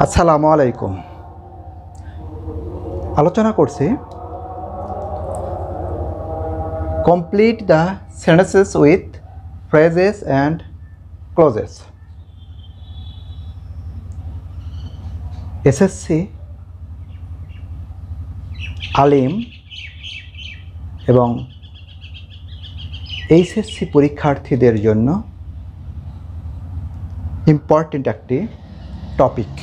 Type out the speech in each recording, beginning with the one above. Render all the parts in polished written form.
আসসালামু আলাইকুম। আলোচনা করছি complete the sentences with phrases and clauses. SSC, Alim এবং এইচএসসি পরীক্ষার্থীদের জন্য ইম্পর্টেন্ট একটি টপিক।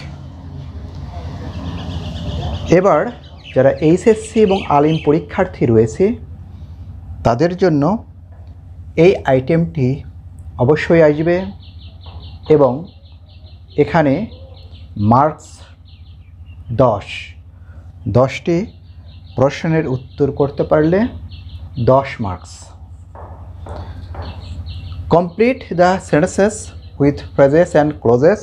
এবার যারা এইচএসসি এবং আলিম পরীক্ষার্থী রয়েছে তাদের জন্য এই আইটেমটি অবশ্যই আসবে এবং এখানে মার্কস 10টি প্রশ্নের উত্তর করতে পারলে 10 marks. Complete the sentences with phrases and clauses.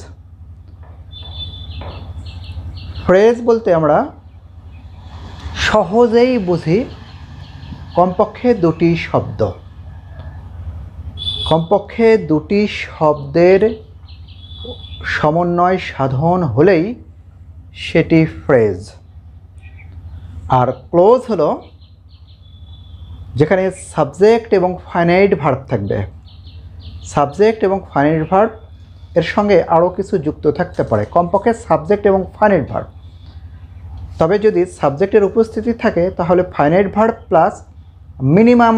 Phrase বলতে আমরা সহজেই বুঝি কমপক্ষে দুটি শব্দের সমন্বয় সাধন হলেই সেটি ফ্রেজ। আর ক্লোজ হলো যেখানে সাবজেক্ট এবং ফাইনাইট ভার্ব থাকবে। সাবজেক্ট এবং ফাইনাইট ভার্ব এর সঙ্গে আরও কিছু যুক্ত থাকতে পারে, কমপক্ষে সাবজেক্ট এবং ফাইনাইট ভার্ব। তবে যদি সাবজেক্টের উপস্থিতি থাকে তাহলে ফাইনাইট ভার্ব প্লাস মিনিমাম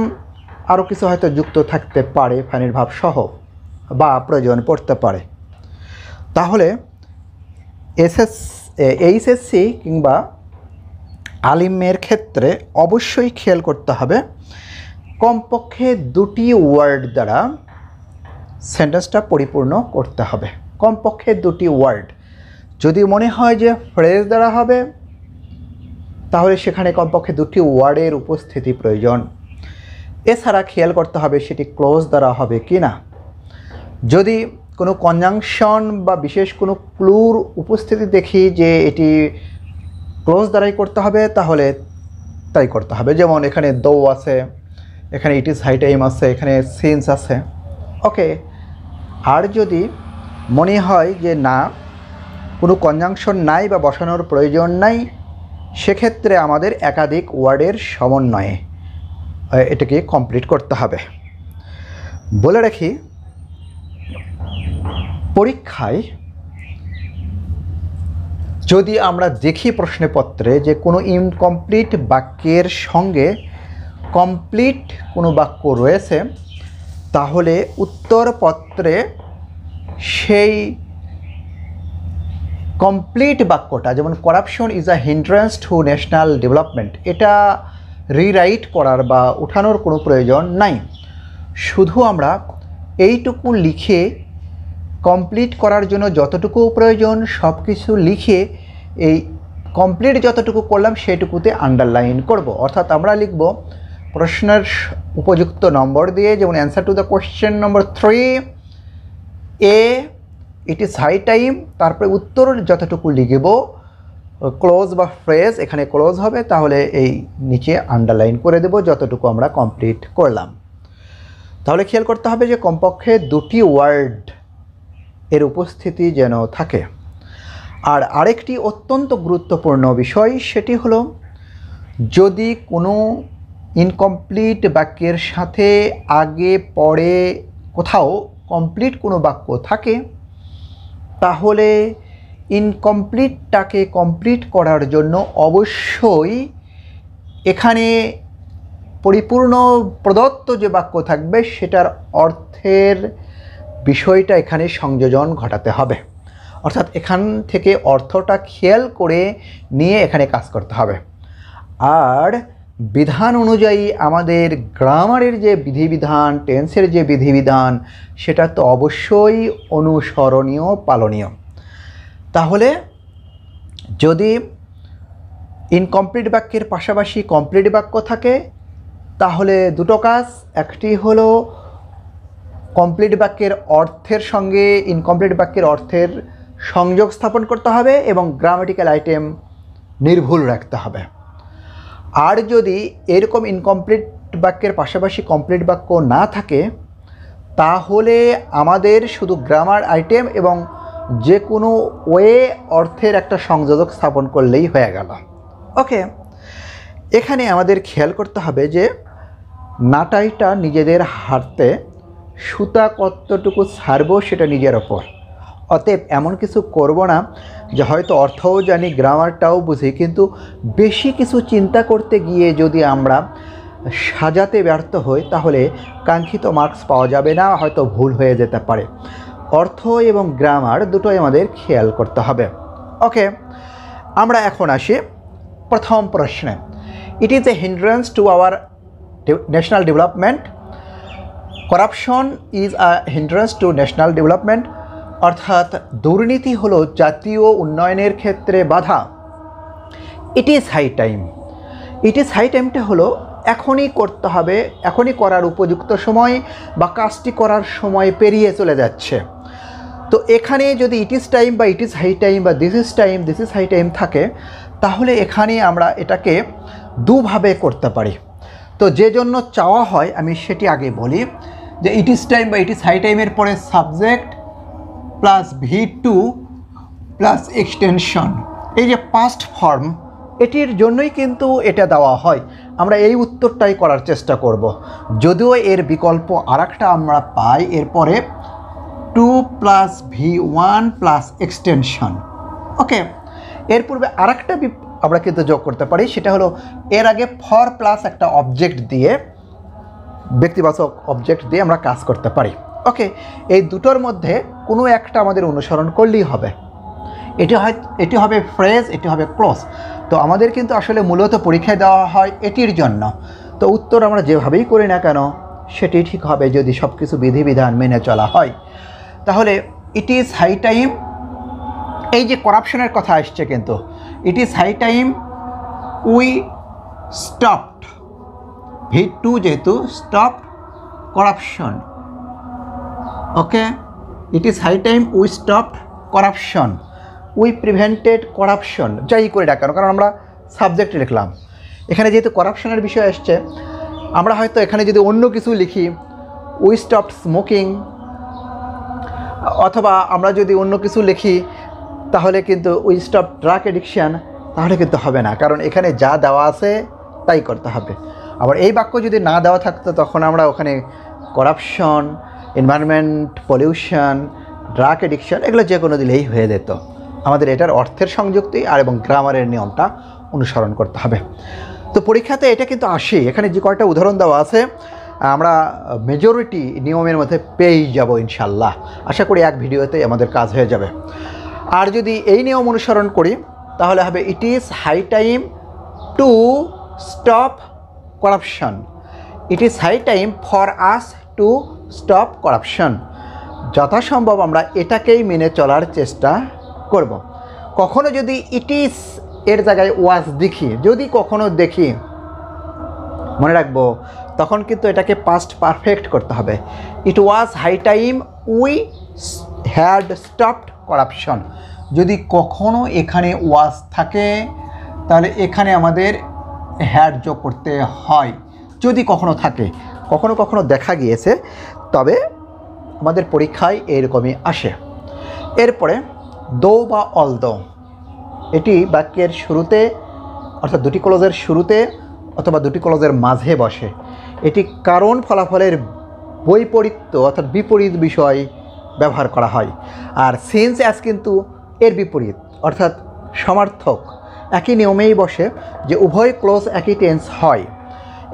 আরও কিছু হয়তো যুক্ত থাকতে পারে, ফাইনাইট ভার্ব সহ বা প্রয়োজন পড়তে পারে। তাহলে এইচএসসি কিংবা আলিমের ক্ষেত্রে অবশ্যই খেয়াল করতে হবে কমপক্ষে 2টি ওয়ার্ড দ্বারা সেন্টেন্সটা পরিপূর্ণ করতে হবে। কমপক্ষে 2টি ওয়ার্ড। যদি মনে হয় যে ফ্রেজ দ্বারা হবে তাহলে সেখানে কমপক্ষে 2টি ওয়ার্ডের উপস্থিতি প্রয়োজন। এছাড়া খেয়াল করতে হবে সেটি ক্লোজ দ্বারা হবে কি না। যদি কোনো কনজাংশন বা বিশেষ কোনো ক্লুর উপস্থিতি দেখি যে এটি ক্লোজ দ্বারাই করতে হবে তাহলে তাই করতে হবে। যেমন এখানে দো আছে, এখানে ইট ইজ হাই টাইম আছে, এখানে সিন্স আছে, ওকে। আর যদি মনে হয় যে না কোনো কনজাংশন নাই বা বসানোর প্রয়োজন নাই, সেক্ষেত্রে আমাদের একাধিক ওয়ার্ডের সমন্বয়ে এটাকে কমপ্লিট করতে হবে। বলে রাখি, পরীক্ষায় যদি আমরা দেখি প্রশ্নপত্রে যে কোনো ইনকমপ্লিট বাক্যের সঙ্গে কমপ্লিট কোনো বাক্য রয়েছে তাহলে উত্তরপত্রে সেই কমপ্লিট বাক্যটা, যেমন corruption is a hindrance to national development, এটা রিরাইট করার বা উঠানোর কোনো প্রয়োজন নাই। শুধু আমরা এইটুকু লিখে কমপ্লিট করার জন্য যতটুকু প্রয়োজন সব কিছু লিখে এই কমপ্লিট যতটুকু করলাম সেটুকুতে আন্ডারলাইন করব। অর্থাৎ আমরা লিখব প্রশ্নের উপযুক্ত নম্বর দিয়ে, যেমন answer to the question number 3 এ ইট ইজ হাই টাইম, তারপরে উত্তর যতটুকু লিখব ক্লোজ বা ফ্রেজ, এখানে ক্লোজ হবে, তাহলে এই নিচে আন্ডারলাইন করে দেব যতটুকু আমরা কমপ্লিট করলাম। তাহলে খেয়াল করতে হবে যে কমপক্ষে 2টি ওয়ার্ড এর উপস্থিতি যেন থাকে। আর আরেকটি অত্যন্ত গুরুত্বপূর্ণ বিষয় সেটি হলো যদি কোনো ইনকমপ্লিট বাক্যের সাথে আগে পরে কোথাও কমপ্লিট কোনো বাক্য থাকে তাহলে ইনকমপ্লিটটাকে কমপ্লিট করার জন্য অবশ্যই এখানে পরিপূর্ণ প্রদত্ত যে বাক্য থাকবে সেটার অর্থের বিষয়টা এখানে সংযোজন ঘটাতে হবে। অর্থাৎ এখান থেকে অর্থটা খেয়াল করে নিয়ে এখানে কাজ করতে হবে। আর বিধান অনুযায়ী আমাদের গ্রামারের যে বিধিবিধান, টেন্সের যে বিধিবিধান, সেটা তো অবশ্যই অনুসরণীয়, পালনীয়। তাহলে যদি ইনকমপ্লিট বাক্যের পাশাপাশি কমপ্লিট বাক্য থাকে তাহলে দুটো কাজ। একটি হলো কমপ্লিট বাক্যের অর্থের সঙ্গে ইনকমপ্লিট বাক্যের অর্থের সংযোগ স্থাপন করতে হবে এবং গ্রামাটিক্যাল আইটেম নির্ভুল রাখতে হবে। আর যদি এরকম ইনকমপ্লিট বাক্যের পাশাপাশি কমপ্লিট বাক্য না থাকে তাহলে আমাদের শুধু গ্রামার আইটেম এবং যে কোনো ওয়ে অর্থের একটা সংযোজক স্থাপন করলেই হয়ে গেল। ওকে, এখানে আমাদের খেয়াল করতে হবে যে নাটাইটা নিজেদের হাতে সুতা কতটুকু ছাড়ব সেটা নিজের ওপর। অতএব এমন কিছু করব না যে হয়তো অর্থও জানি গ্রামারটাও বুঝি, কিন্তু বেশি কিছু চিন্তা করতে গিয়ে যদি আমরা সাজাতে ব্যর্থ হই তাহলে কাঙ্ক্ষিত মার্কস পাওয়া যাবে না, হয়তো ভুল হয়ে যেতে পারে। অর্থ এবং গ্রামার দুটোই আমাদের খেয়াল করতে হবে। ওকে, আমরা এখন আসি প্রথম প্রশ্নে। It is a hindrance to our national development. Corruption is a hindrance to national development, অর্থাৎ দুর্নীতি হলো জাতীয় উন্নয়নের ক্ষেত্রে বাধা। It is high time. It is high টাইমটা হলো এখনই করতে হবে, এখনই করার উপযুক্ত সময় বা কাজটি করার সময় পেরিয়ে চলে যাচ্ছে। তো এখানে যদি ইট ইজ টাইম বা ইট ইজ হাই টাইম বা this is time, this is high time থাকে, তাহলে এখানে আমরা এটাকে দুভাবে করতে পারি। তো যে জন্য চাওয়া হয় আমি সেটি আগে বলি, যে ইট ইজ টাইম বা ইট ইজ হাই টাইমের পরে subject plus V2 plus extension, এই যে পাস্ট ফর্ম, এটির জন্যই কিন্তু এটা দেওয়া হয়। আমরা এই উত্তরটাই করার চেষ্টা করব, যদিও এর বিকল্প আরেকটা আমরা পাই এরপরে 2 প্লাস V1 প্লাস এক্সটেনশন। ওকে, এর পূর্বে আরেকটা আমরা কিন্তু যোগ করতে পারি, সেটা হলো এর আগে ফর প্লাস একটা অবজেক্ট দিয়ে, ব্যক্তিবাচক অবজেক্ট দিয়ে আমরা কাজ করতে পারি। ওকে, এই দুটোর মধ্যে কোনো একটা আমাদের অনুসরণ করলেই হবে। এটি হবে ফ্রেজ, এটি হবে ক্লোজ। তো আমাদের কিন্তু আসলে মূলত পরীক্ষায় দেওয়া হয় এটির জন্য। তো উত্তর আমরা যেভাবেই করি না কেন সেটি ঠিক হবে যদি সব কিছু বিধিবিধান মেনে চলা হয়। তাহলে ইট ইজ হাই টাইম, এই যে করাপশনের কথা আসছে, কিন্তু it is high time we stopped, V2 যেহেতু stop corruption. Okay, it is high time we stopped corruption, we prevented corruption, যাই করে না কেন, কারণ আমরা সাবজেক্ট লিখলাম। এখানে যেহেতু করাপশনের বিষয় আসছে, আমরা হয়তো এখানে যদি অন্য কিছু লিখি, উই স্টপড স্মোকিং, অথবা আমরা যদি অন্য কিছু লিখি তাহলে কিন্তু উই স্টপ ড্রাগ এডিকশন, তাহলে কিন্তু হবে না, কারণ এখানে যা দেওয়া আছে তাই করতে হবে। আবার এই বাক্য যদি না দেওয়া থাকতো তখন আমরা ওখানে corruption, environment pollution, drug addiction এগুলো যে কোনো দিলেই হয়ে যেত। আমাদের এটার অর্থের সংযুক্তি আর এবং গ্রামারের নিয়মটা অনুসরণ করতে হবে। তো পরীক্ষাতে এটা কিন্তু আসে, এখানে যে কয়টা উদাহরণ দেওয়া আছে আমরা মেজরিটি নিয়মের মধ্যে পেয়েই যাব ইনশাল্লাহ। আশা করি এক ভিডিওতে আমাদের কাজ হয়ে যাবে। আর যদি এই নিয়ম অনুসরণ করি তাহলে হবে it is high time to stop corruption, it is high time for us to stop corruption. যথাসম্ভব আমরা এটাকেই মেনে চলার চেষ্টা করব। কখনো যদি ইট ইজ এর জায়গায় ওয়াজ দেখি, যদি কখনো দেখি, মনে রাখবো তখন কিন্তু এটাকে পাস্ট পারফেক্ট করতে হবে। It was high time we had stopped corruption. যদি কখনো এখানে ওয়াজ থাকে তাহলে এখানে আমাদের হ্যাড যোগ করতে হয়, যদি কখনো থাকে। কখনো কখনো দেখা গিয়েছে, তবে আমাদের পরীক্ষায় এরকমই আসে। এরপরে দো বা অলদো, এটি বাক্যের শুরুতে অর্থাৎ দুটি ক্লজের শুরুতে অথবা দুটি ক্লজের মাঝে বসে। এটি কারণ ফলাফলের বৈপরীত্য অর্থাৎ বিপরীত বিষয় ব্যবহার করা হয়। আর সিন্স অ্যাজ কিন্তু এর বিপরীত অর্থাৎ সমার্থক, একই নিয়মেই বসে যে উভয় ক্লোজ একই টেন্স হয়।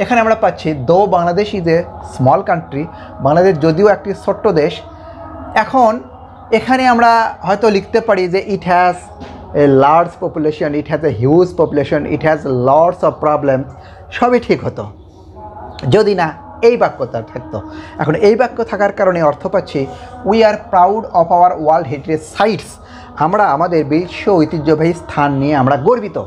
এখানে আমরা পাচ্ছি দো Bangladesh is a small country, Bangladesh যদিও একটি ছোট্ট দেশ। এখন এখানে আমরা হয়তো লিখতে পারি যে it has a large population, it has a huge population, it has lots of problem, সবই ঠিক হতো যদি না এই বাক্যটা থাকতো। এখন এই বাক্য থাকার কারণে অর্থ পাচ্ছি we are proud of our world heritage sites, আমরা আমাদের বিশ্ব ঐতিহ্যবাহী স্থান নিয়ে আমরা গর্বিত।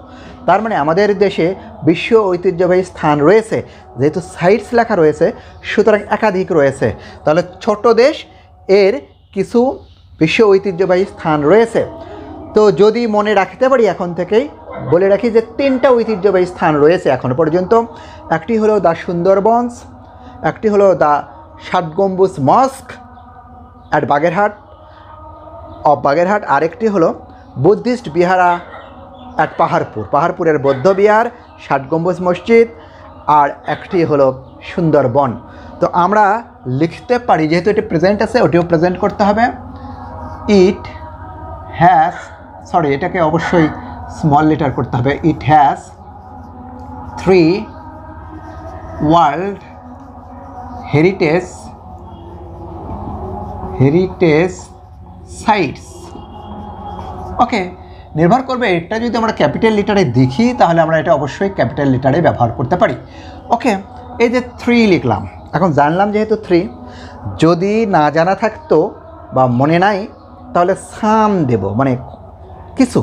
তার মানে আমাদের দেশে বিশ্ব ঐতিহ্যবাহী স্থান রয়েছে, যেহেতু সাইটস লেখা রয়েছে সুতরাং একাধিক রয়েছে, তাহলে ছোট দেশ এর কিছু বিশ্ব ঐতিহ্যবাহী স্থান রয়েছে। তো যদি মনে রাখতে পারি এখন থেকেই বলে রাখি যে 3টা ঐতিহ্যবাহী স্থান রয়েছে এখনো পর্যন্ত। একটি হলো দ্য সুন্দরবনস, একটি হলো দ্য 7 গম্বুজ মস্ক অ্যাট বাগেরহাট, অফ বাগেরহাট, আরেকটি হলো বুদ্ধিস্ট বিহারা অ্যাট পাহাড়পুর, পাহাড়পুরের বৌদ্ধ বিহার, 60 গম্বুজ মসজিদ, আর একটি হলো সুন্দরবন। তো আমরা লিখতে পারি, যেহেতু এটি প্রেজেন্ট আছে ওটিও প্রেজেন্ট করতে হবে। ইট হ্যাজ, সরি এটাকে অবশ্যই স্মল লেটার করতে হবে, it has 3 world heritage sites. Okay, নির্ভর করবে এটা যদি আমরা ক্যাপিটাল লিটারে দেখি তাহলে আমরা এটা অবশ্যই ক্যাপিটাল লিটারে ব্যবহার করতে পারি। ওকে, এই যে 3 লিখলাম, এখন জানলাম যেহেতু 3, যদি না জানা থাকতো বা মনে নাই তাহলে সাম দেব, মানে কিছু।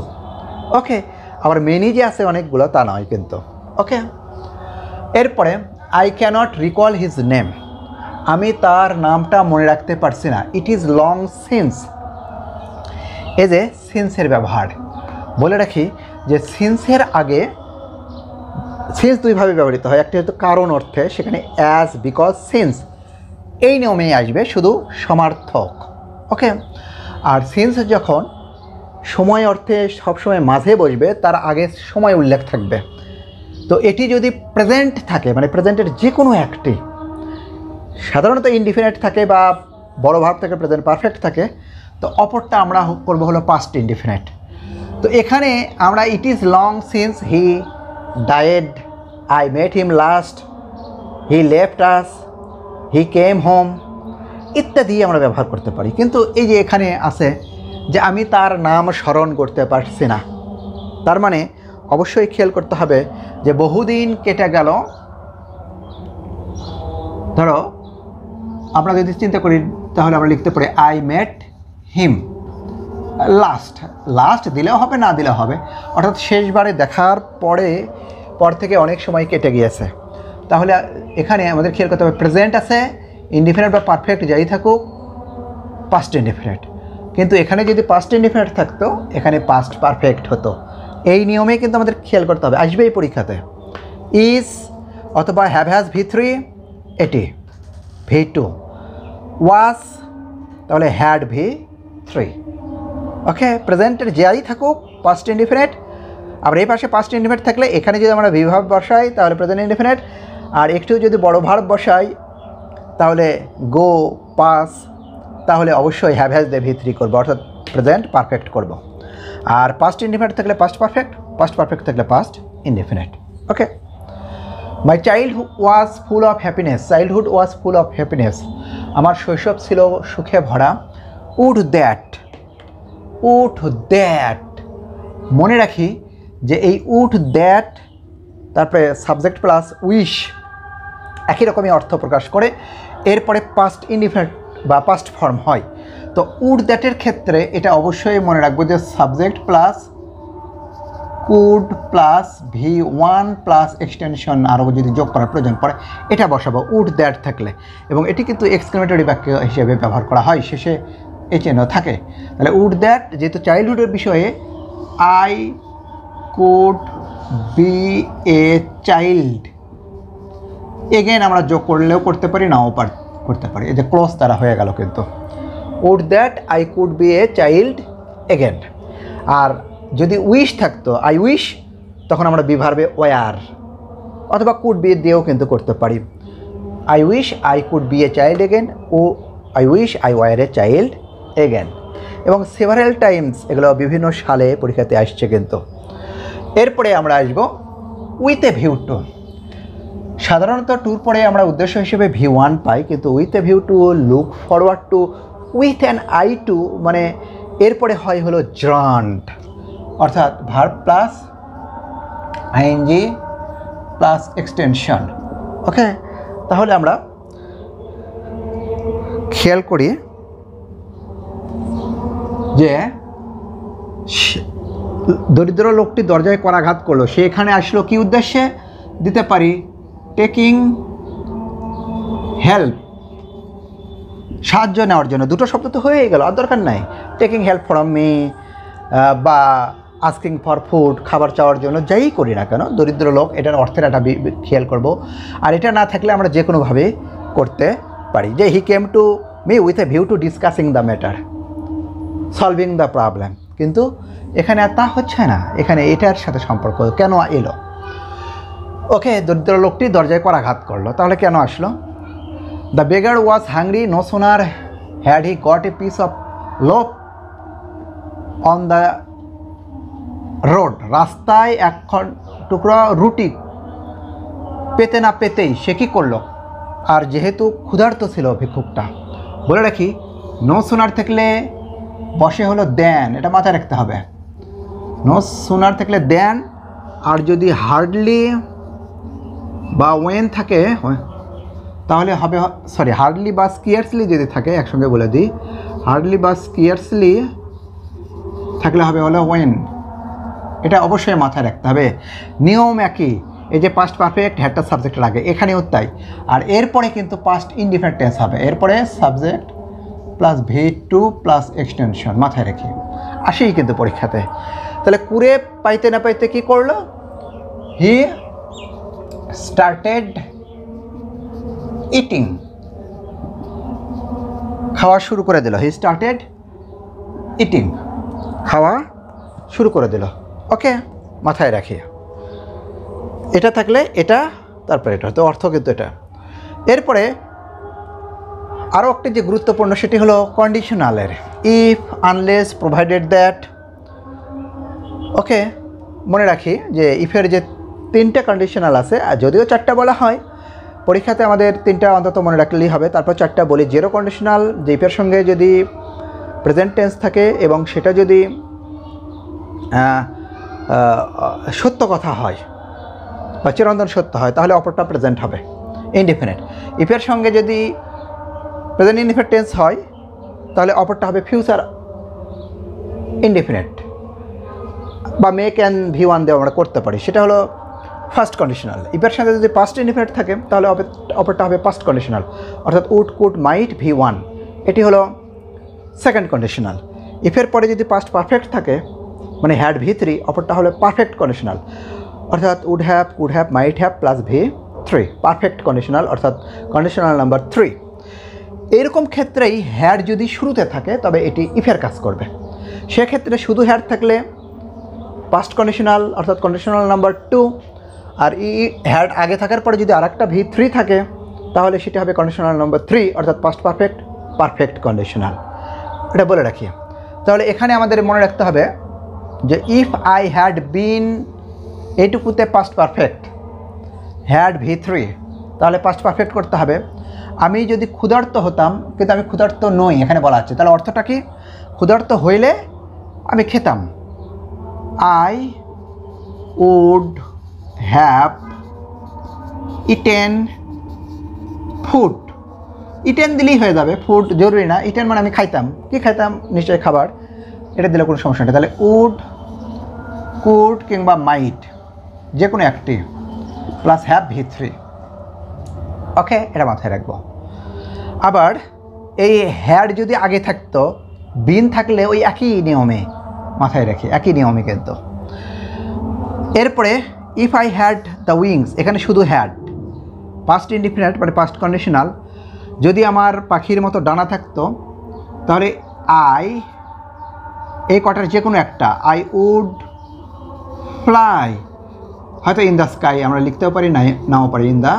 ওকে, আবার মেনি যে আছে অনেকগুলো তা নয় কিন্তু। ওকে, এরপরে I cannot recall his name, আমি তার নামটা মনে রাখতে পারছি না। ইট ইজ লং সিন্স, এই যে সিন্সের ব্যবহার বলে রাখি যে সিন্সের আগে সিন্স দুইভাবে ব্যবহৃত হয়, একটি হয়তো কারণ অর্থে, সেখানে অ্যাজ, বিকজ, সিন্স এই নিয়মেই আসবে, শুধু সমার্থক। ওকে, আর সিন্স যখন সময় অর্থে সবসময় মাঝে বসবে তার আগে সময় উল্লেখ থাকবে। তো এটি যদি প্রেজেন্ট থাকে, মানে প্রেজেন্টের যে কোনো একটি, সাধারণত ইনডিফিনিট থাকে বা বড় ভাব থেকে প্রেজেন্ট পারফেক্ট থাকে, তো অপরটা আমরা করবো হলো পাস্ট ইনডিফিনিট। তো এখানে আমরা it is long since he died, I met him last, he left us, he came home ইত্যাদি আমরা ব্যবহার করতে পারি। কিন্তু এই যে এখানে আছে যে আমি তার নাম স্মরণ করতে পারছি না, তার মানে অবশ্যই খেয়াল করতে হবে যে বহুদিন কেটে গেল। ধরো আমরা যদি চিন্তা করি তাহলে আমরা লিখতে পারি আই মেট হিম লাস্ট দিলেও হবে, না দিলেও হবে, অর্থাৎ শেষবারে দেখার পর থেকে অনেক সময় কেটে গিয়েছে। তাহলে এখানে আমাদের খেয়াল করতে হবে প্রেজেন্ট আছে, ইনডিফিনিট বা পারফেক্ট যাই থাকুক, পাস্ট ইনডিফিনিট। কিন্তু এখানে যদি পাস্ট ইনডিফিনিট থাকতো এখানে পাস্ট পারফেক্ট হতো। এই নিয়মে কিন্তু আমাদের খেয়াল করতে হবে, আসবে এই পরীক্ষাতে। ইজ অথবা হ্যাভ হ্যাজ V3, এটি V2, ওয়াজ তাহলে হ্যাড V3। ওকে, প্রেজেন্টের যাই থাকুক পাস্ট ইনডিফিনিট। আবার এই পাশে পাস্ট ইনডিফিনিট থাকলে এখানে যদি আমরা বিভাব বসাই তাহলে প্রেজেন্ট ইনডিফিনিট, আর একটু যদি বড় ভার্ব বসাই তাহলে গো, পাস, তাহলে অবশ্যই হ্যাভ হ্যাজ দিয়ে V3 করবো, অর্থাৎ প্রেজেন্ট পারফেক্ট করব। আর পাস্ট ইনডিফিনিট থাকলে পাস্ট পারফেক্ট থাকলে past indefinite. Okay, my childhood was full of happiness, আমার শৈশব ছিল সুখে ভরা। উড দ্যাট, মনে রাখি যে এই উড দ্যাট তারপরে সাবজেক্ট প্লাস উইশ একই রকমই অর্থ প্রকাশ করে, এরপরে পাস্ট ইনডিফিনিট বা পাস্ট ফর্ম হয়। তো উড দ্যাটের ক্ষেত্রে এটা অবশ্যই মনে রাখবো যে subject plus could plus V1 plus extension আরও যদি যোগ করার প্রয়োজন পড়ে এটা বসাবো উড দ্যাট থাকলে, এবং এটি কিন্তু এক্সক্লেমেটরি বাক্য হিসেবে ব্যবহার করা হয়, শেষে এই চিহ্ন থাকে। তাহলে উড দ্যাট যেহেতু চাইল্ডহুডের বিষয়ে, I could be a child, again আমরা যোগ করলেও করতে পারি, নাও করতে পারি, এই যে ক্লোজ দ্বারা হয়ে গেল কিন্তু। Would that I could be a child again. আর যদি উইশ থাকতো আই উইশ, তখন আমরা বিভার্বে ওয়ার অথবা কুড বি দিয়েও কিন্তু করতে পারি। I wish I could be a child again, O I wish I were a child again. এবং সেভারেল টাইমস এগুলো বিভিন্ন সালে পরীক্ষাতে আসছে কিন্তু। এরপরে আমরা আসবো উইথ এ ভিউ টু। সাধারণত টুর পরে আমরা উদ্দেশ্য হিসেবে V1 পাই, কিন্তু with a view to, look forward to, with an eye to, মানে এরপরে হয় হলো জার্নড, অর্থাৎ verb plus ING plus extension. Okay, তাহলে আমরা খেয়াল করি যে দরিদ্র লোকটি দরজায় করাঘাত করলো, সে এখানে আসলো কি উদ্দেশ্যে, দিতে পারি টেকিং হেল্প, সাহায্য নেওয়ার জন্য। দুটো শব্দ তো হয়ে গেল, আর দরকার নাই। টেকিং হেল্প ফ্রম মি বা আস্কিং ফর ফুড, খাবার চাওয়ার জন্য, যাই করি না কেন দরিদ্র লোক, এটার অর্থের একটা খেয়াল করব। আর এটা না থাকলে আমরা যে কোনোভাবে করতে পারি, যে he came to me with a view to discussing the matter. Solving the problem. কিন্তু এখানে আর তা হচ্ছে না, এখানে এটার সাথে সম্পর্ক কেন এলো। ওকে, দরিদ্র লোকটি দরজায় করাঘাত করলো, তাহলে কেন আসলো? The beggar was hungry, no sooner had he got a piece of loaf on the road, রাস্তায় এক টুকরো রুটি পেতে না পেতেই সে কী করলো? আর যেহেতু ক্ষুধার্ত ছিল ভিক্ষুকটা, বলে রাখি নো সোনার থাকলে বসে হলো দেন, এটা মাথায় রাখতে হবে। নো সোনার থাকলে দেন, আর যদি হার্ডলি বা ওয়েন থাকে তাহলে হবে, সরি, হার্ডলি বা স্কিয়ার্সলি যদি থাকে, একসঙ্গে বলে দিই, হার্ডলি বা স্কিয়ার্সলি থাকলে হবে হলো ওয়েন। এটা অবশ্যই মাথায় রাখতে হবে। নিয়ম একই, এই যে পাস্ট পারফেক্ট হ্যাডটা সাবজেক্টের আগে, এখানেও তাই। আর এরপরে কিন্তু পাস্ট ইনডিফিনিট টেন্স হবে, এরপরে subject plus V2 plus extension, মাথায় রেখে আসেই কিন্তু পরীক্ষাতে। তাহলে কুড়ে পাইতে না পাইতে কী করলো? হি স্টার্টেড ইটিং, খাওয়া শুরু করে দিল। হি স্টার্টেড ইটিং, খাওয়া শুরু করে দিল। ওকে, মাথায় রাখি। এটা থাকলে এটা, তারপরে এটা, তো অর্থ কিন্তু এটা। এরপরে আরও একটি যে গুরুত্বপূর্ণ সেটি হলো কন্ডিশনালের, ইফ, আনলেস, প্রোভাইডেড দ্যাট। ওকে, মনে রাখি যে ইফের যে 3টে কন্ডিশনাল আছে, আর যদিও 4টা বলা হয় পরীক্ষাতে, আমাদের 3টা অন্তত মনে রাখলেই হবে। তারপর 4টা বলি। জিরো কন্ডিশনাল, যে ইফের সঙ্গে যদি প্রেজেন্ট টেন্স থাকে এবং সেটা যদি সত্য কথা হয় বা চিরন্তন সত্য হয়, তাহলে অপরটা প্রেজেন্ট হবে, ইনডিফিনিট। ইফের সঙ্গে যদি প্রেজেন্ট ইনডিফিনিট টেন্স হয়, তাহলে অপরটা হবে ফিউচার ইনডিফিনিট, বা মেক অ্যান্ড V1 দিয়ে আমরা করতে পারি, সেটা হলো ফার্স্ট কন্ডিশনাল। ইফের সঙ্গে যদি পাস্ট ইনডিফিনিট থাকে, তাহলে অপরটা হবে পাস্ট কন্ডিশনাল, অর্থাৎ উড, কুড, মাইট, V1, এটি হলো সেকেন্ড কন্ডিশনাল। ইফের পরে যদি পাস্ট পারফেক্ট থাকে, মানে হ্যাড V3, অপরটা হলো পারফেক্ট কন্ডিশনাল, অর্থাৎ would have, could have, might have plus V3, perfect conditional, অর্থাৎ কন্ডিশনাল নাম্বার 3। এইরকম ক্ষেত্রেই হ্যাড যদি শুরুতে থাকে, তবে এটি ইফের কাজ করবে। সেক্ষেত্রে শুধু হ্যাড থাকলে পাস্ট কন্ডিশনাল, অর্থাৎ কন্ডিশনাল নাম্বার 2, আর হ্যাড আগে থাকার পরে যদি আরেকটা V3 থাকে, তাহলে সেটা হবে কন্ডিশনাল নাম্বার 3, অর্থাৎ পাস্ট পারফেক্ট, পারফেক্ট কন্ডিশনাল। এটা বলে রাখি। তাহলে এখানে আমাদের মনে রাখতে হবে যে ইফ আই হ্যাড বিন, এইটুকুতে পাস্ট পারফেক্ট, হ্যাড V3, তাহলে পাস্ট পারফেক্ট করতে হবে। আমি যদি ক্ষুধার্ত হতাম, কিন্তু আমি ক্ষুধার্ত নই এখানে বলা হচ্ছে, তাহলে অর্থটা কি? ক্ষুধার্ত হইলে আমি খেতাম। I would have eaten food, eaten দিলেই হয়ে যাবে, ফুড জরুরি না। ইটেন মানে আমি খাইতাম, কি খাইতাম? নিশ্চয়ই খাবার, এটা দিলে কোনো সমস্যা নেই। তাহলে উড, কুড কিংবা মাইট, যে কোনো একটি, প্লাস হ্যাভ V3। ওকে, এটা মাথায় রাখবো। আবার এই হ্যাড যদি আগে থাকতো, বিন থাকলে ওই একই নিয়মে, মাথায় রাখি, একই নিয়মে কিন্তু। এরপরে if I had the wings, এখানে শুধু হ্যাড, পাস্ট ইনডিফিনিট মানে পাস্ট কন্ডিশনাল। যদি আমার পাখির মতো ডানা থাকতো, তাহলে আই, এই কটার যে কোনো একটা, আই উড ফ্লাই, হয়তো ইন দ্য স্কাই আমরা লিখতেও পারি, নাও পারি, in the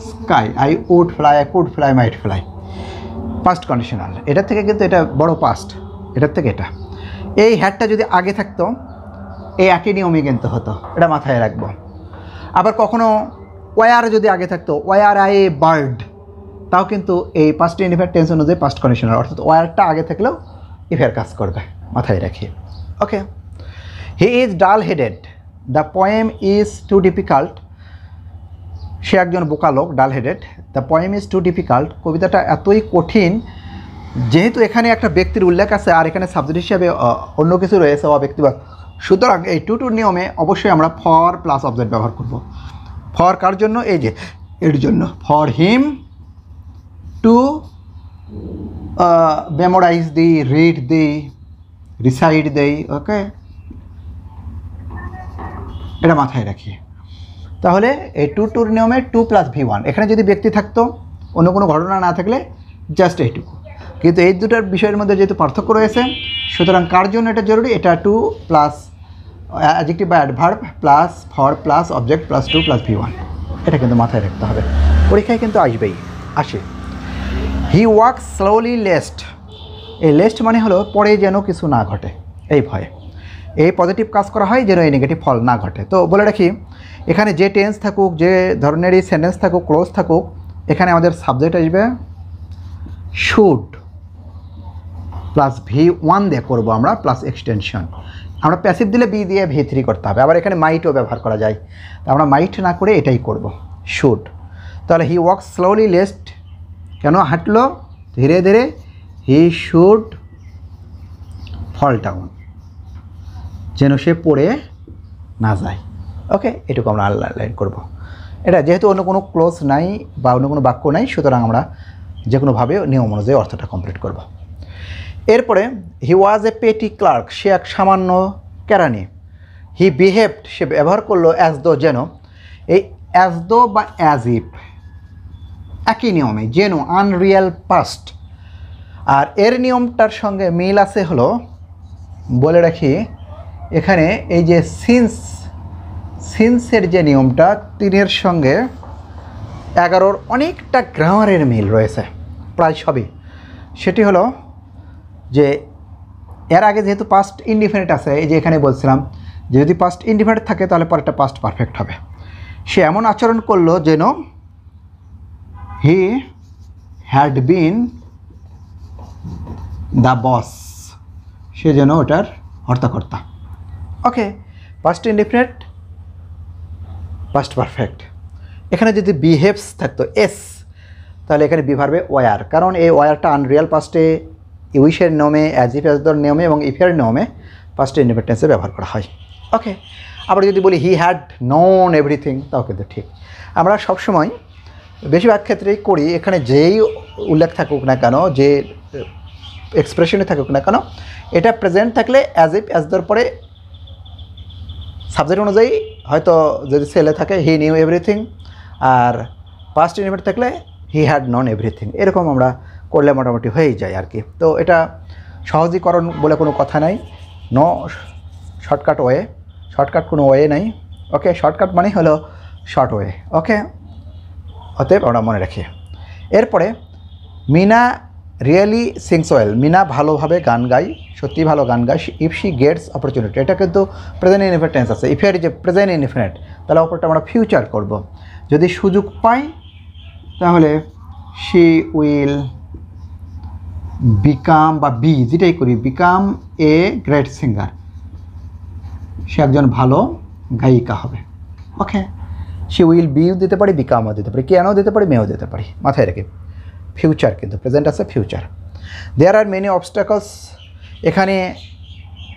sky, I would fly, I could fly, might fly, past conditional. এটার থেকে কিন্তু এটা বড় পাস্ট, এটার থেকে এটা। এই হ্যাডটা যদি আগে থাকতো, এই একই নিয়মই কিন্তু হতো, এটা মাথায় রাখবো। আবার কখনো ওয়ার যদি আগে থাকতো, ওয়ার আই এ বার্ড, তাও কিন্তু এই পাস্ট ইনডিফিনিট টেন্স অনুযায়ী পাস্ট কন্ডিশনাল, অর্থাৎ ওয়ারটা আগে থাকলেও ইফের কাজ করবে, মাথায় রাখি। Okay, he is dull headed, the poem is too difficult, সে একজন বোকা লোক, dull headed. The poem is too difficult, কবিতাটা এতই কঠিন, যেহেতু এখানে একটা ব্যক্তির উল্লেখ আছে আর এখানে সাবজেক্ট হিসেবে অন্য কিছু রয়েছে, অব্যক্তিবাদ, সুতরাং এই টু টু নিয়মে অবশ্যই আমরা ফর প্লাস অবজেক্ট ব্যবহার করব। ফর কার জন্য? এই যে এর জন্য, for him to memorise the, read the, recite দেই। ওকে, এটা মাথায় রাখি। তাহলে এই টু টুর নিয়মে 2 + V1, এখানে যদি ব্যক্তি থাকতো, অন্য কোনো ঘটনা না থাকলে জাস্ট এইটুকু। কিন্তু এই দুটার বিষয়ের মধ্যে যেহেতু পার্থক্য রয়েছে, সুতরাং কার জন্য এটা জরুরি, এটা টু প্লাস অ্যাডজেক্টিভ বা adverb plus for plus object plus to plus V1, এটা কিন্তু মাথায় রাখতে হবে, পরীক্ষায় কিন্তু আসে। হি ওয়াক স্লোলি লেস্ট, এই লেস্ট মানে হলো পরে যেন কিছু না ঘটে, এই ভয়ে এই পজিটিভ কাজ করা হয় যেন এই নেগেটিভ ফল না ঘটে। তো বলে রাখি, এখানে যে টেন্স থাকুক, যে ধরনেরই সেন্টেন্স থাকুক, ক্লোজ থাকুক, এখানে আমাদের সাবজেক্ট আসবে শুড প্লাস V1 দিয়ে করবো আমরা, প্লাস এক্সটেনশন। আমরা প্যাসিভ দিলে বি দিয়ে V3 করতে হবে, আবার এখানে মাইটও ব্যবহার করা যায়, তা আমরা মাইট না করে এটাই করব, শুড। তাহলে হি ওয়াক স্লোলি লেস্ট, কেন হাঁটলো ধীরে ধীরে, হি শুড ফল ডাউন, যেন সে পড়ে না যায়। ওকে, এটুকু আমরা আনলাইন করব। এটা যেহেতু অন্য কোনো ক্লোজ নাই বা অন্য কোনো বাক্য নাই, সুতরাং আমরা যে কোনোভাবে নিয়ম অনুযায়ী অর্থটা কমপ্লিট করব। এরপরে হি ওয়াজ এ পেটি ক্লার্ক, সে এক সামান্য কেরানি। হি বিহেভড, সে ব্যবহার করলো অ্যাজ দো, যেন। এই অ্যাজ দো বা অ্যাজ ইফ একই নিয়মে, যেন আনরিয়াল পাস্ট। আর এর নিয়মটার সঙ্গে মিল আছে হলো, বলে রাখি এখানে এই যে সিন্সের যে নিয়মটা, 3-এর সঙ্গে 11-র অনেকটা গ্রামারের মিল রয়েছে, প্রায় সবই। সেটি হলো যে এর আগে যেহেতু পাস্ট ইনডিফিনিট আছে, এই যে এখানে বলছিলাম যে যদি পাস্ট ইনডিফিনিট থাকে তাহলে পরেরটা পাস্ট পারফেক্ট হবে। সে এমন আচরণ করলো যেন he had been the boss, সে যেন ওটার হর্তাকর্তা। ওকে, পাস্ট ইনডিফিনিট, পাস্ট পারফেক্ট। এখানে যদি বিহেভস থাকতো এস, তাহলে এখানে বিভার্বে ওয়ার, কারণ এই ওয়ারটা আনরিয়াল পাস্টে উইশের নিয়মে, অ্যাজ ইফ অ্যাজ দর নিয়মে এবং ইফের নিয়মে পাস্ট ইনডিফিনিটে ব্যবহার করা হয়। ওকে, আবার যদি বলি হি হ্যাড নোন এভরিথিং, তাও কিন্তু ঠিক। আমরা সবসময় বেশিরভাগ ক্ষেত্রেই করি, এখানে যেই উল্লেখ থাকুক না কেন, যে এক্সপ্রেশনে থাকুক না কেন, এটা প্রেজেন্ট থাকলে অ্যাজ ইফ অ্যাজ দর পরে সাবজেক্ট অনুযায়ী হয়তো যদি ছেলে থাকে হি নিউ এভরিথিং, আর পাস্ট ইনডিফিনিট থাকলে হি হ্যাড নন এভরিথিং, এরকম আমরা করলে মোটামুটি হয়েই যায় আর কি। তো এটা সহজীকরণ বলে কোনো কথা নাই, নো শর্টকাট ওয়ে, শর্টকাট কোনো ওয়ে নাই। ওকে, শর্টকাট মানে হলো শর্ট ওয়ে। ওকে, অতএব আমরা মনে রাখি। এরপরে Meena really sings well, Meena ভালোভাবে গান গায়, সত্যি ভালো গান গায়। ইফ শি গেটস অপরচুনিটি, এটা কিন্তু প্রেজেন্ট ইনডিফিনিট টেন্স আছে, ইফ এর যে প্রেজেন্ট ইনডিফিনিট, তাহলে অপরটা আমরা ফিউচার করব। যদি সুযোগ পাই তাহলে শি উইল বিকাম, বা বি যেটাই করি, বিকাম এ গ্রেট সিঙ্গার, সে একজন ভালো গায়িকা হবে। ওকে, শি উইল বিও দিতে পারি, বিকামও দিতে পারি, কেনও দিতে পারি, মেয়েও দিতে পারি, মাথায় রেখে। ফিউচার কিন্তু প্রেজেন্ট আছে, future. There are many obstacles, এখানে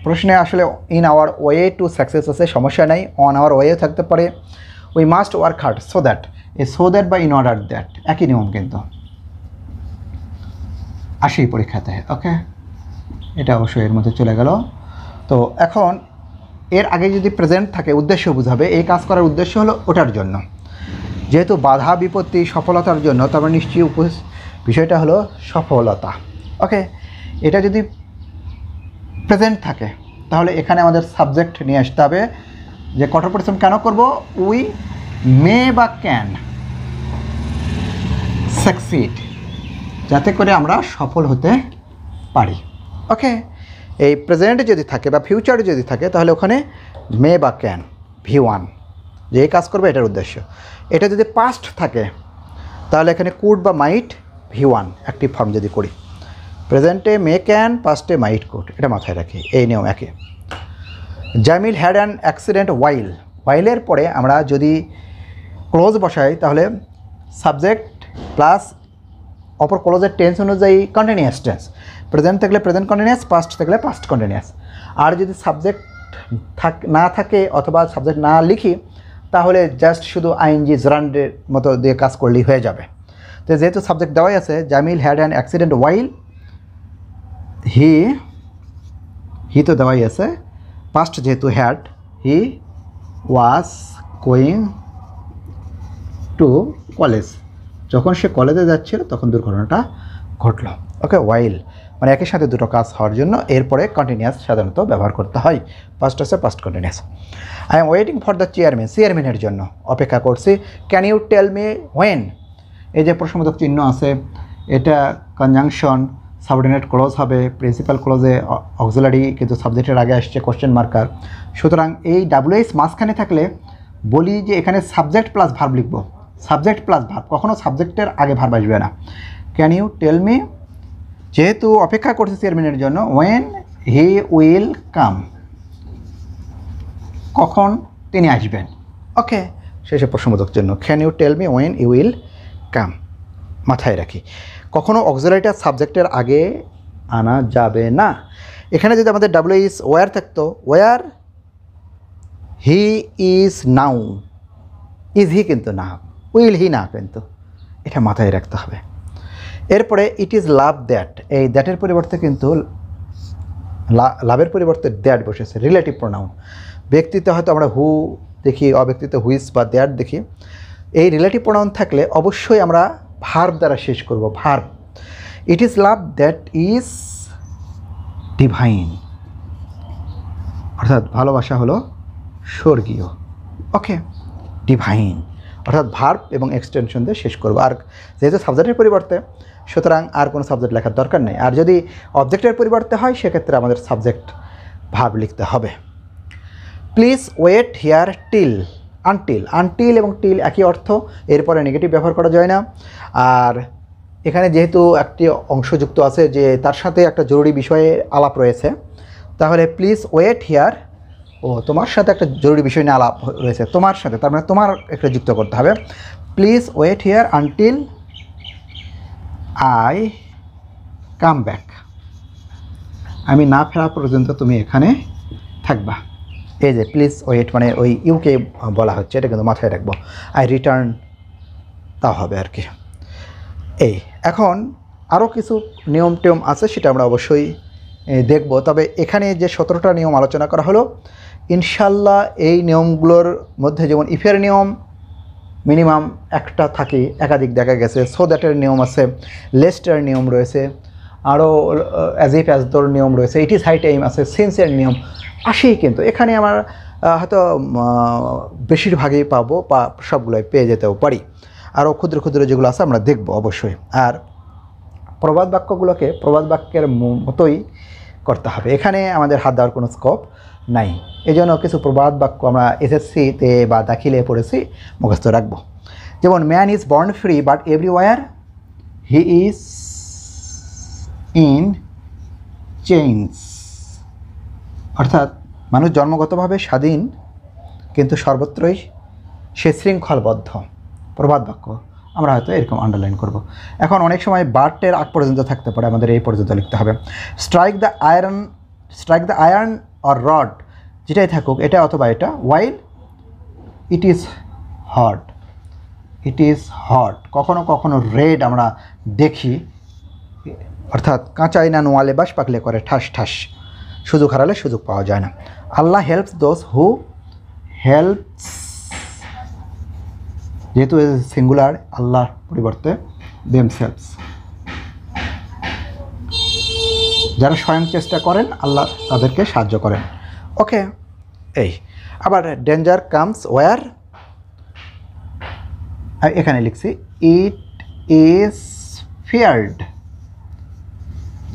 প্রশ্নে আসলে in our way to success আছে, সমস্যা নাই, অন আওয়ার ওয়েও থাকতে পারে। We must work hard so that, এই সো দ্যাট বা ইন অর্ডার দ্যাট একই নিয়ম কিন্তু আসেই পরীক্ষাতে। ওকে, এটা অবশ্যই এর মধ্যে চলে গেল। তো এখন এর আগে যদি প্রেজেন্ট থাকে, উদ্দেশ্য বুঝাবে, এই কাজ করার উদ্দেশ্য হলো ওটার জন্য, যেহেতু বাধা বিপত্তি সফলতার জন্য, তারপর নিশ্চয়ই বিষয়টা হলো সফলতা। ওকে, এটা যদি প্রেজেন্ট থাকে তাহলে এখানে আমাদের সাবজেক্ট নিয়ে আসতে হবে, যে কঠোর পরিশ্রম কেন করব, উই মে বা ক্যান সাকসিড, যাতে করে আমরা সফল হতে পারি। ওকে, এই প্রেজেন্ট যদি থাকে বা ফিউচারে যদি থাকে তাহলে ওখানে মে বা ক্যান V1, যে এই কাজ করবে এটার উদ্দেশ্য। এটা যদি পাস্ট থাকে তাহলে এখানে কুড বা মাইট V1 অ্যাক্টিভ ফর্ম যদি করি, প্রেজেন্টে মে ক্যান, পাস্টে মাইট কুড, এটা মাথায় রাখি, এই নিয়ম একে। জামিল হ্যাড অ্যান অ্যাক্সিডেন্ট ওয়াইল, ওয়াইলের পরে আমরা যদি ক্লোজ বসাই তাহলে সাবজেক্ট প্লাস অপর ক্লোজের টেন্স অনুযায়ী কন্টিনিউয়াস টেন্স, প্রেজেন্ট থাকলে প্রেজেন্ট কন্টিনিউয়াস, পাস্ট থাকলে পাস্ট কন্টিনিউয়াস। আর যদি সাবজেক্ট না থাকে অথবা সাবজেক্ট না লিখি তাহলে জাস্ট শুধু আইএনজি জরান্ডের মতো দিয়ে কাজ করলেই হয়ে যাবে। তো যেহেতু সাবজেক্ট দেওয়াই আছে, জামিল হ্যাড অ্যান অ্যাক্সিডেন্ট ওয়াইল হি তো দেওয়াই আছে, পাস্ট যেহেতু had, he was going to college, যখন সে কলেজে যাচ্ছিল তখন দুর্ঘটনাটা ঘটল। ওকে, ওয়াইল মানে একই সাথে দুটো কাজ হওয়ার জন্য এরপরে কন্টিনিউয়াস সাধারণত ব্যবহার করতে হয়। ফার্স্ট হচ্ছে past continuous. I am waiting for the চেয়ারম্যানের জন্য অপেক্ষা করছি। Can you tell me when? এই যে প্রশ্নবোধক চিহ্ন আছে, এটা কনজাংশন, সাবঅর্ডিনেট ক্লজ হবে, প্রিন্সিপাল ক্লজে অক্সিলারি কিন্তু সাবজেক্টের আগে আসছে কোশ্চেন মার্কার। সুতরাং এই ডাব্লিউএইচ মাঝখানে থাকলে বলি যে এখানে সাবজেক্ট প্লাস ভার্ব লিখব, সাবজেক্ট প্লাস ভার্ব, কখনও সাবজেক্টের আগে ভার্ব আসবে না। ক্যান ইউ টেল মি, যেহেতু অপেক্ষা করছে চেয়ারম্যানের জন্য, ওয়েন হি উইল কাম, কখন তিনি আসবেন। ওকে, শেষে প্রশ্নবোধক জন্য can you tell me when you will come, মাথায় রাখি কখনও অক্সিলারিটা সাবজেক্টের আগে আনা যাবে না। এখানে যদি আমাদের ডাব্লিউএইচ ওয়ার থাকতো, where he is now, is he কিন্তু না, উইল হি না, কিন্তু এটা মাথায় রাখতে হবে। এরপরে ইট ইজ লাভ দ্যাট, এই দ্যাটের পরিবর্তে কিন্তু লাভের পরিবর্তে দ্যাট বসেছে, রিলেটিভ প্রোনাউন। ব্যক্তিতে হয়তো আমরা হু দেখি, অব্যক্তিতে হুইস বা দ্যাট দেখি। এই রিলেটিভ প্রোনাউন থাকলে অবশ্যই আমরা ভার্ব দ্বারা শেষ করব, verb. It is love that is divine, অর্থাৎ ভালোবাসা হলো স্বর্গীয়। ওকে, ডিভাইন, অর্থাৎ ভার্ব এবং এক্সটেনশন দিয়ে শেষ করব। আর যেহেতু সাবজেক্টের পরিবর্তে, সুতরাং আর কোনো সাবজেক্ট লেখার দরকার নেই। আর যদি অবজেক্টের পরিবর্তে হয় সেক্ষেত্রে আমাদের সাবজেক্ট ভার্ব লিখতে হবে। Please wait here till, until, until এবং টিল একই অর্থ, এরপরে নেগেটিভ ব্যবহার করা যায় না। আর এখানে যেহেতু একটি অংশ যুক্ত আছে যে তার সাথে একটা জরুরি বিষয়ে আলাপ রয়েছে, তাহলে প্লিজ ওয়েট হিয়ার, ও তোমার সাথে একটা জরুরি বিষয় নিয়ে আলাপ রয়েছে, তোমার সাথে, তার মানে তোমার একটা যুক্ত করতে হবে। Please wait here until I come back, আমি না ফেরা পর্যন্ত তুমি এখানে থাকবা। এই যে প্লিজ ওয়েট মানে ওই ইউকে বলা হচ্ছে, এটা কিন্তু মাথায় রাখবো। আই রিটার্ন, তা হবে আর কি। এই এখন আরও কিছু নিয়ম টিয়ম আছে, সেটা আমরা অবশ্যই দেখব। তবে এখানে যে 17টা নিয়ম আলোচনা করা হলো, ইনশাল্লাহ এই নিয়মগুলোর মধ্যে যেমন ইফের নিয়ম মিনিমাম একটা থাকে, একাধিক দেখা গেছে, সো দ্যাটের নিয়ম আছে, লেস্টের নিয়ম রয়েছে, আরও অ্যাজ ইফ অ্যাজ দোর নিয়ম রয়েছে, ইট ইজ হাই টাইম আছে, সিন্সের নিয়ম আসেই। কিন্তু এখানে আমার হয়তো বেশিরভাগই পাবো বা সবগুলোই পেয়ে যেতেও পারি। আরও ক্ষুদ্র ক্ষুদ্র যেগুলো আছে আমরা দেখব অবশ্যই। আর প্রবাদ বাক্যগুলোকে প্রবাদ বাক্যের মতোই করতে হবে, এখানে আমাদের হাত দেওয়ার কোনো স্কোপ নাই। এই জন্য কিছু প্রবাদ বাক্য আমরা এসএসসিতে বা দাখিলে পড়েছি, মুখস্থ রাখবো। যেমন man is born free but everywhere he is in chains, অর্থাৎ মানুষ জন্মগতভাবে স্বাধীন কিন্তু সর্বত্রই সে শৃঙ্খলবদ্ধ। প্রবাদ বাক্য আমরা হয়তো এরকম আন্ডারলাইন করব। এখন অনেক সময় বার্টের আগ পর্যন্ত থাকতে পারে, আমাদের এই পর্যন্ত লিখতে হবে। Strike the iron or rod, যেটাই থাকুক এটা অথবা এটা, while it is hot, it is hot. কখনো কখনো রেড আমরা দেখি, অর্থাৎ কাঁচাই না নোয়ালে বাস পাকলে করে ঠাস ঠাস, সুযোগ হারালে সুযোগ পাওয়া যায় না। আল্লাহ হেল্পস দোজ হু হেল্পস, যেহেতু সিঙ্গুলার, আল্লাহর পরিবর্তে দেমসেলভস, যারা স্বয়ং চেষ্টা করেন আল্লাহ তাদেরকে সাহায্য করেন। ওকে, এই আবার ডেঞ্জার কামস ওয়ার, এখানে লিখছি ইট ইজ ফিয়ার্ড,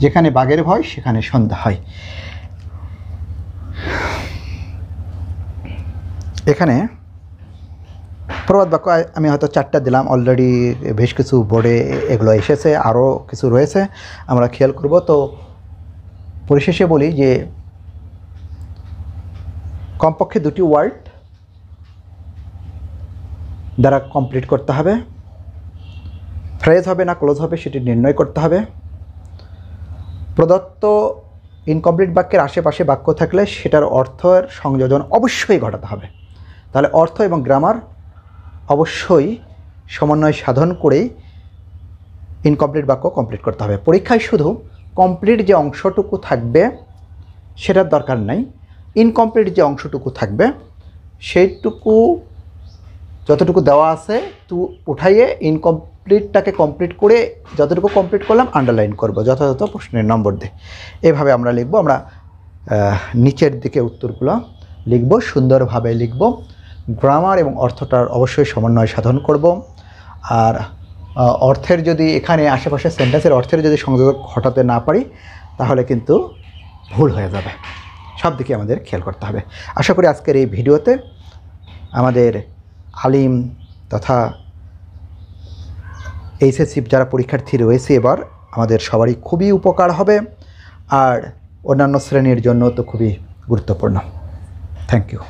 যেখানে বাঘের ভয় সেখানে সন্ধ্যা হয়। এখানে প্রবাদ বাক্য আমি হয়তো 4টা দিলাম, অলরেডি বেশ কিছু বোর্ডে এগুলো এসেছে, আরও কিছু রয়েছে, আমরা খেয়াল করব। তো পরিশেষে বলি যে কমপক্ষে 2টি ওয়ার্ড দ্বারা কমপ্লিট করতে হবে, ফ্রেজ হবে না ক্লোজ হবে সেটি নির্ণয় করতে হবে। প্রদত্ত ইনকমপ্লিট বাক্যের আশেপাশে বাক্য থাকলে সেটার অর্থের সংযোজন অবশ্যই ঘটাতে হবে। তাহলে অর্থ এবং গ্রামার অবশ্যই সমন্বয় সাধন করেই ইনকমপ্লিট বাক্য কমপ্লিট করতে হবে। পরীক্ষায় শুধু কমপ্লিট যে অংশটুকু থাকবে সেটার দরকার নাই, ইনকমপ্লিট যে অংশটুকু থাকবে সেইটুকু যতটুকু দেওয়া আছে উঠাইয়ে কমপ্লিটটাকে কমপ্লিট করে যতটুকু কমপ্লিট করলাম আন্ডারলাইন করব যথাযথ প্রশ্নের নম্বর দিয়ে। এভাবে আমরা লিখব। আমরা নিচের দিকে উত্তরগুলো লিখব, সুন্দরভাবে লিখব। গ্রামার এবং অর্থটার অবশ্যই সমন্বয় সাধন করব। আর অর্থের যদি এখানে আশেপাশে সেন্টেন্সের অর্থের যদি সংযোগ ঘটাতে না পারি তাহলে কিন্তু ভুল হয়ে যাবে। সব দিকে আমাদের খেয়াল করতে হবে। আশা করি আজকের এই ভিডিওতে আমাদের আলিম তথা এইচএসসি যারা পরীক্ষার্থী রয়েছে এবার আমাদের সবারই খুবই উপকার হবে, আর অন্যান্য শ্রেণীর জন্য তো খুবই গুরুত্বপূর্ণ। Thank you.